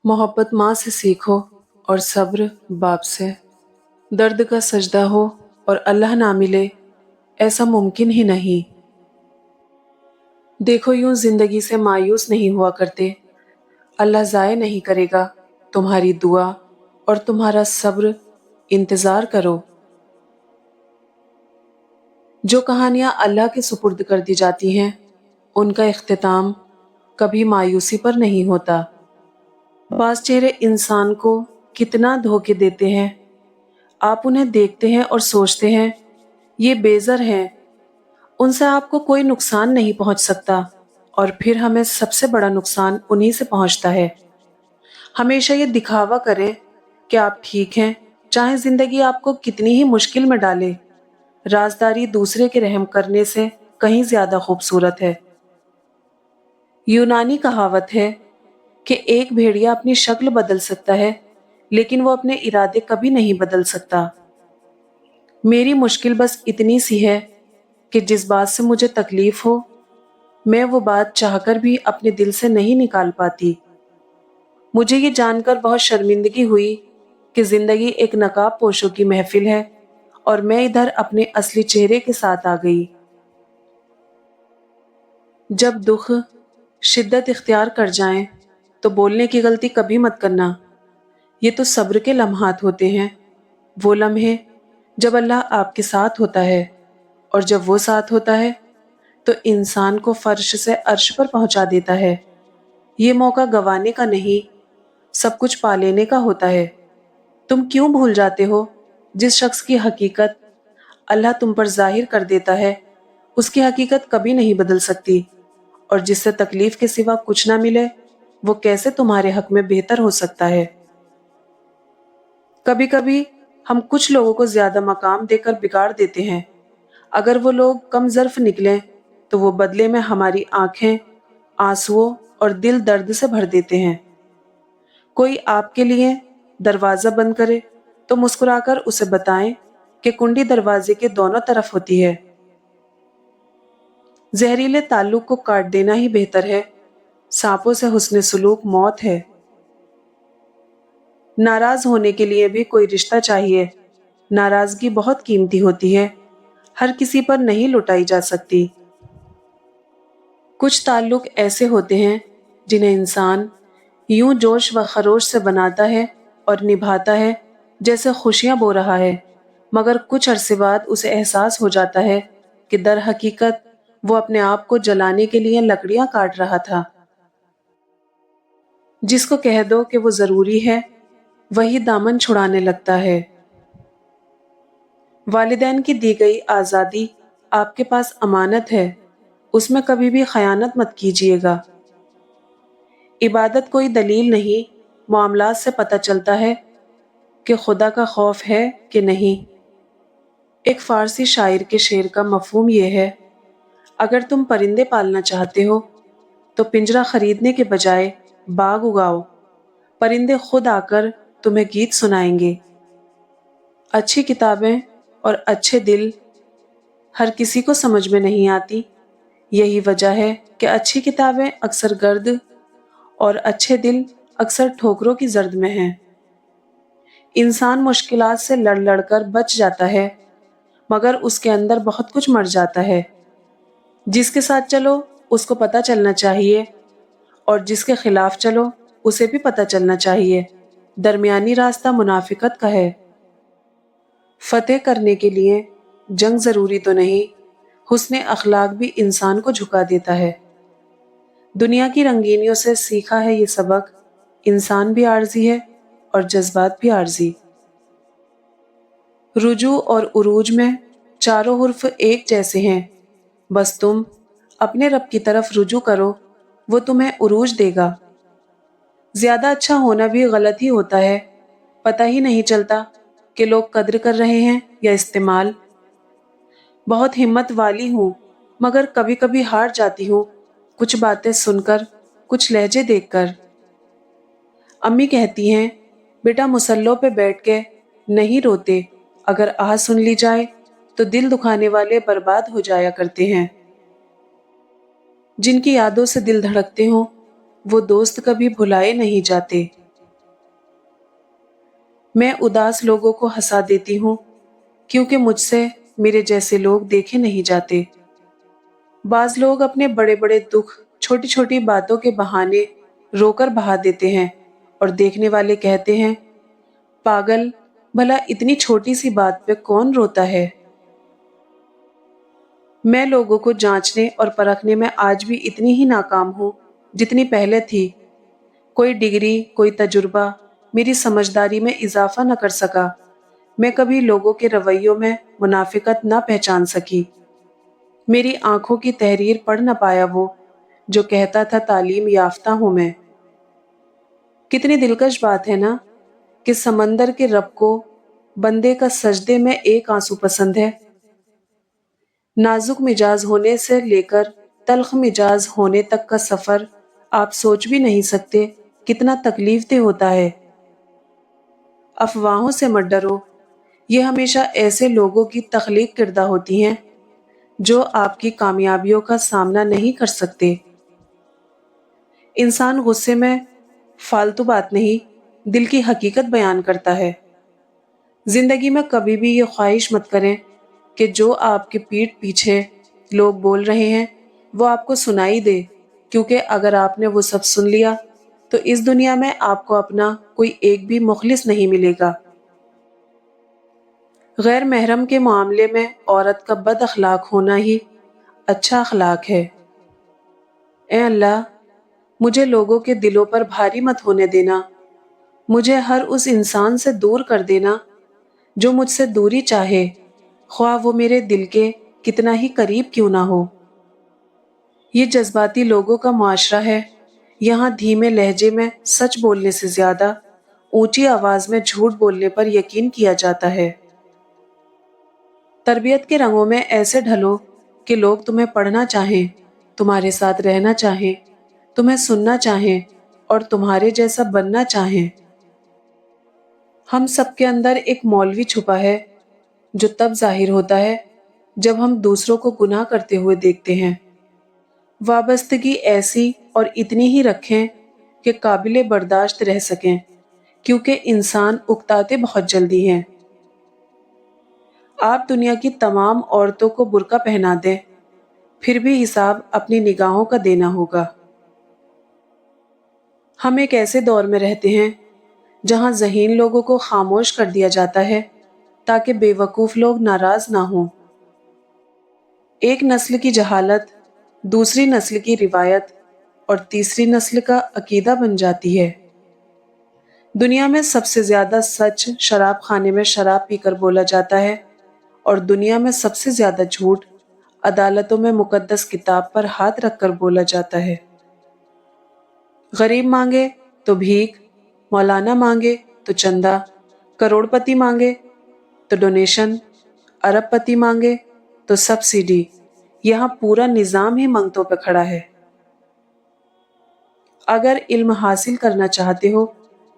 मोहब्बत माँ से सीखो और सब्र बाप से। दर्द का सजदा हो और अल्लाह ना मिले, ऐसा मुमकिन ही नहीं। देखो यूं जिंदगी से मायूस नहीं हुआ करते। अल्लाह ज़ाय नहीं करेगा तुम्हारी दुआ और तुम्हारा सब्र। इंतज़ार करो। जो कहानियां अल्लाह के सुपुर्द कर दी जाती हैं, उनका इख्तिताम कभी मायूसी पर नहीं होता। बास चेहरे इंसान को कितना धोखे देते हैं। आप उन्हें देखते हैं और सोचते हैं ये बेज़र हैं, उनसे आपको कोई नुकसान नहीं पहुंच सकता, और फिर हमें सबसे बड़ा नुकसान उन्हीं से पहुंचता है। हमेशा ये दिखावा करें कि आप ठीक हैं, चाहे जिंदगी आपको कितनी ही मुश्किल में डाले। राजदारी दूसरे के रहम करने से कहीं ज्यादा खूबसूरत है। यूनानी कहावत है कि एक भेड़िया अपनी शक्ल बदल सकता है, लेकिन वो अपने इरादे कभी नहीं बदल सकता। मेरी मुश्किल बस इतनी सी है कि जिस बात से मुझे तकलीफ हो, मैं वो बात चाहकर भी अपने दिल से नहीं निकाल पाती। मुझे ये जानकर बहुत शर्मिंदगी हुई कि जिंदगी एक नकाब पोशों की महफिल है और मैं इधर अपने असली चेहरे के साथ आ गई। जब दुख शिद्दत इख्तियार कर जाएं, तो बोलने की गलती कभी मत करना। ये तो सब्र के लम्हात होते हैं, वो लम्हे जब अल्लाह आपके साथ होता है, और जब वो साथ होता है तो इंसान को फर्श से अर्श पर पहुंचा देता है। ये मौका गंवाने का नहीं, सब कुछ पा लेने का होता है। तुम क्यों भूल जाते हो जिस शख्स की हकीकत अल्लाह तुम पर जाहिर कर देता है, उसकी हकीकत कभी नहीं बदल सकती, और जिससे तकलीफ के सिवा कुछ ना मिले, वो कैसे तुम्हारे हक में बेहतर हो सकता है। कभी कभी हम कुछ लोगों को ज्यादा मकाम देकर बिगाड़ देते हैं। अगर वो लोग कम ज़र्फ निकलें, तो वो बदले में हमारी आंखें आंसुओं और दिल दर्द से भर देते हैं। कोई आपके लिए दरवाजा बंद करे तो मुस्कुराकर उसे बताएं कि कुंडी दरवाजे के दोनों तरफ होती है। जहरीले ताल्लुक को काट देना ही बेहतर है। सांपों से हुस्न सुलूक मौत है। नाराज होने के लिए भी कोई रिश्ता चाहिए। नाराजगी बहुत कीमती होती है, हर किसी पर नहीं लुटाई जा सकती। कुछ ताल्लुक ऐसे होते हैं जिन्हें इंसान यूं जोश व खरोश से बनाता है और निभाता है जैसे खुशियां बो रहा है, मगर कुछ अरसे बाद उसे एहसास हो जाता है कि दर हकीकत वो अपने आप को जलाने के लिए लकड़ियां काट रहा था। जिसको कह दो कि वो जरूरी है, वही दामन छुड़ाने लगता है। वालिदैन की दी गई आज़ादी आपके पास अमानत है, उसमें कभी भी खयानत मत कीजिएगा। इबादत कोई दलील नहीं, मामलात से पता चलता है कि खुदा का खौफ है कि नहीं। एक फारसी शायर के शेर का मफहूम यह है, अगर तुम परिंदे पालना चाहते हो तो पिंजरा खरीदने के बजाय बाग उगाओ, परिंदे खुद आकर तुम्हें गीत सुनाएंगे। अच्छी किताबें और अच्छे दिल हर किसी को समझ में नहीं आती। यही वजह है कि अच्छी किताबें अक्सर गर्द और अच्छे दिल अक्सर ठोकरों की जर्द में हैं। इंसान मुश्किलात से लड़ लड़कर बच जाता है, मगर उसके अंदर बहुत कुछ मर जाता है। जिसके साथ चलो उसको पता चलना चाहिए, और जिसके खिलाफ चलो उसे भी पता चलना चाहिए। दरमियानी रास्ता मुनाफिकत का है। फतेह करने के लिए जंग जरूरी तो नहीं, हुस्ने अखलाक भी इंसान को झुका देता है। दुनिया की रंगीनियों से सीखा है ये सबक, इंसान भी आर्जी है और जज्बात भी आर्जी। रुजू और उरूज में चारों हुर्फ एक जैसे हैं, बस तुम अपने रब की तरफ रुजू करो, वो तुम्हें उरूज देगा। ज्यादा अच्छा होना भी गलत ही होता है, पता ही नहीं चलता कि लोग कद्र कर रहे हैं या इस्तेमाल। बहुत हिम्मत वाली हूँ, मगर कभी कभी हार जाती हूँ, कुछ बातें सुनकर, कुछ लहजे देखकर। अम्मी कहती हैं, बेटा मुसल्लों पे बैठ के नहीं रोते, अगर आह सुन ली जाए तो दिल दुखाने वाले बर्बाद हो जाया करते हैं। जिनकी यादों से दिल धड़कते हों, वो दोस्त कभी भुलाए नहीं जाते। میں اداس لوگوں کو ہنسا دیتی ہوں کیونکہ مجھ سے میرے جیسے لوگ دیکھے نہیں جاتے۔ بعض لوگ اپنے بڑے بڑے دکھ چھوٹی چھوٹی باتوں کے بہانے رو کر بہا دیتے ہیں اور دیکھنے والے کہتے ہیں، پاگل، بھلا اتنی چھوٹی سی بات پہ کون روتا ہے؟ میں لوگوں کو جانچنے اور پرکھنے میں آج بھی اتنی ہی ناکام ہوں جتنی پہلے تھی۔ کوئی ڈگری، کوئی تجربہ میری سمجھداری میں اضافہ نہ کر سکا۔ میں کبھی لوگوں کے رویوں میں منافقت نہ پہچان سکی۔ میری آنکھوں کی تحریر پڑھ نہ پایا وہ جو کہتا تھا تعلیم یافتہ ہوں میں۔ کتنی دلکش بات ہے نا کہ سمندر کے رب کو بندے کا سجدے میں ایک آنسو پسند ہے۔ نازک مزاج ہونے سے لے کر تلخ مزاج ہونے تک کا سفر آپ سوچ بھی نہیں سکتے کتنا تکلیف دہ ہوتا ہے۔ افواہوں سے مت ڈرو، یہ ہمیشہ ایسے لوگوں کی تخلیق کردہ ہوتی ہیں جو آپ کی کامیابیوں کا سامنا نہیں کر سکتے۔ انسان غصے میں فالتو بات نہیں، دل کی حقیقت بیان کرتا ہے۔ زندگی میں کبھی بھی یہ خواہش مت کریں کہ جو آپ کے پیٹھ پیچھے لوگ بول رہے ہیں وہ آپ کو سنائی دے، کیونکہ اگر آپ نے وہ سب سن لیا تو اس دنیا میں آپ کو اپنا کوئی ایک بھی مخلص نہیں ملے گا۔ غیر محرم کے معاملے میں عورت کا بد اخلاق ہونا ہی اچھا اخلاق ہے۔ اے اللہ، مجھے لوگوں کے دلوں پر بھاری مت ہونے دینا، مجھے ہر اس انسان سے دور کر دینا جو مجھ سے دوری چاہے، خواہ وہ میرے دل کے کتنا ہی قریب کیوں نہ ہو۔ یہ جذباتی لوگوں کا معاشرہ ہے، یہاں دھیمے لہجے میں سچ بولنے سے زیادہ اونچی آواز میں جھوٹ بولنے پر یقین کیا جاتا ہے۔ تربیت کے رنگوں میں ایسے ڈھلو کہ لوگ تمہیں پڑھنا چاہیں، تمہارے ساتھ رہنا چاہیں، تمہیں سننا چاہیں اور تمہارے جیسا بننا چاہیں۔ ہم سب کے اندر ایک مولوی چھپا ہے جو تب ظاہر ہوتا ہے جب ہم دوسروں کو گناہ کرتے ہوئے دیکھتے ہیں۔ وابستگی ایسی اور اتنی ہی رکھیں کہ قابل برداشت رہ سکیں، کیونکہ انسان اکتاتے بہت جلدی ہیں۔ آپ دنیا کی تمام عورتوں کو برقع پہنا دیں، پھر بھی حساب اپنی نگاہوں کا دینا ہوگا۔ ہم ایک ایسے دور میں رہتے ہیں جہاں ذہین لوگوں کو خاموش کر دیا جاتا ہے تاکہ بے وقوف لوگ ناراض نہ ہوں۔ ایک نسل کی جہالت دوسری نسل کی روایت اور تیسری نسل کا عقیدہ بن جاتی ہے۔ دنیا میں سب سے زیادہ سچ شراب خانے میں شراب پی کر بولا جاتا ہے، اور دنیا میں سب سے زیادہ جھوٹ عدالتوں میں مقدس کتاب پر ہاتھ رکھ کر بولا جاتا ہے۔ غریب مانگے تو بھیک، مولانا مانگے تو چندہ، کروڑ پتی مانگے تو ڈونیشن، ارب پتی مانگے تو سبسڈی، یہاں پورا نظام ہی منگتوں پہ کھڑا ہے۔ اگر علم حاصل کرنا چاہتے ہو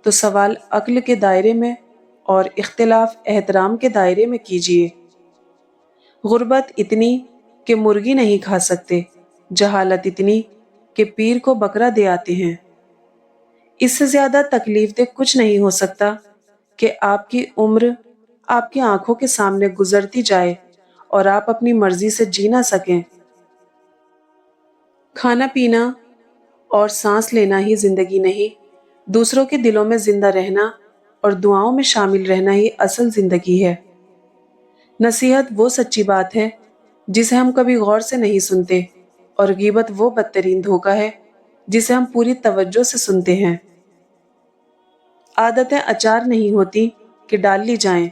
تو سوال عقل کے دائرے میں اور اختلاف احترام کے دائرے میں کیجیے۔ غربت اتنی کہ مرغی نہیں کھا سکتے، جہالت اتنی کہ پیر کو بکرا دے آتے ہیں۔ اس سے زیادہ تکلیف دہ کچھ نہیں ہو سکتا کہ آپ کی عمر آپ کی آنکھوں کے سامنے گزرتی جائے اور آپ اپنی مرضی سے جی نہ سکیں۔ کھانا پینا اور سانس لینا ہی زندگی نہیں، دوسروں کے دلوں میں زندہ رہنا اور دعاؤں میں شامل رہنا ہی اصل زندگی ہے۔ نصیحت وہ سچی بات ہے جسے ہم کبھی غور سے نہیں سنتے، اور غیبت وہ بدترین دھوکہ ہے جسے ہم پوری توجہ سے سنتے ہیں۔ عادتیں اچار نہیں ہوتی کہ ڈال لی جائیں،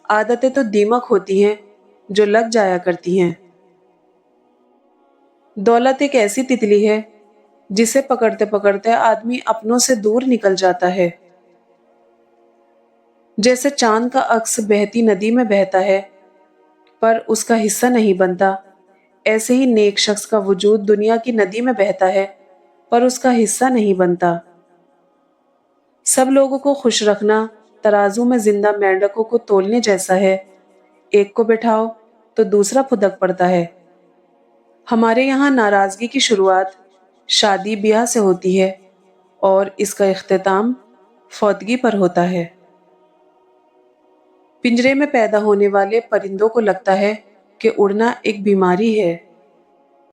عادتیں تو دیمک ہوتی ہیں جو لگ جایا کرتی ہیں۔ دولت ایک ایسی تتلی ہے جسے پکڑتے پکڑتے آدمی اپنوں سے دور نکل جاتا ہے۔ جیسے چاند کا عکس بہتی ندی میں بہتا ہے پر اس کا حصہ نہیں بنتا، ایسے ہی نیک شخص کا وجود دنیا کی ندی میں بہتا ہے پر اس کا حصہ نہیں بنتا۔ سب لوگوں کو خوش رکھنا ترازو میں زندہ مینڈکوں کو تولنے جیسا ہے، ایک کو بٹھاؤ تو دوسرا پھدک پڑتا ہے۔ ہمارے یہاں ناراضگی کی شروعات شادی بیاہ سے ہوتی ہے اور اس کا اختتام فوتگی پر ہوتا ہے۔ پنجرے میں پیدا ہونے والے پرندوں کو لگتا ہے کہ اڑنا ایک بیماری ہے،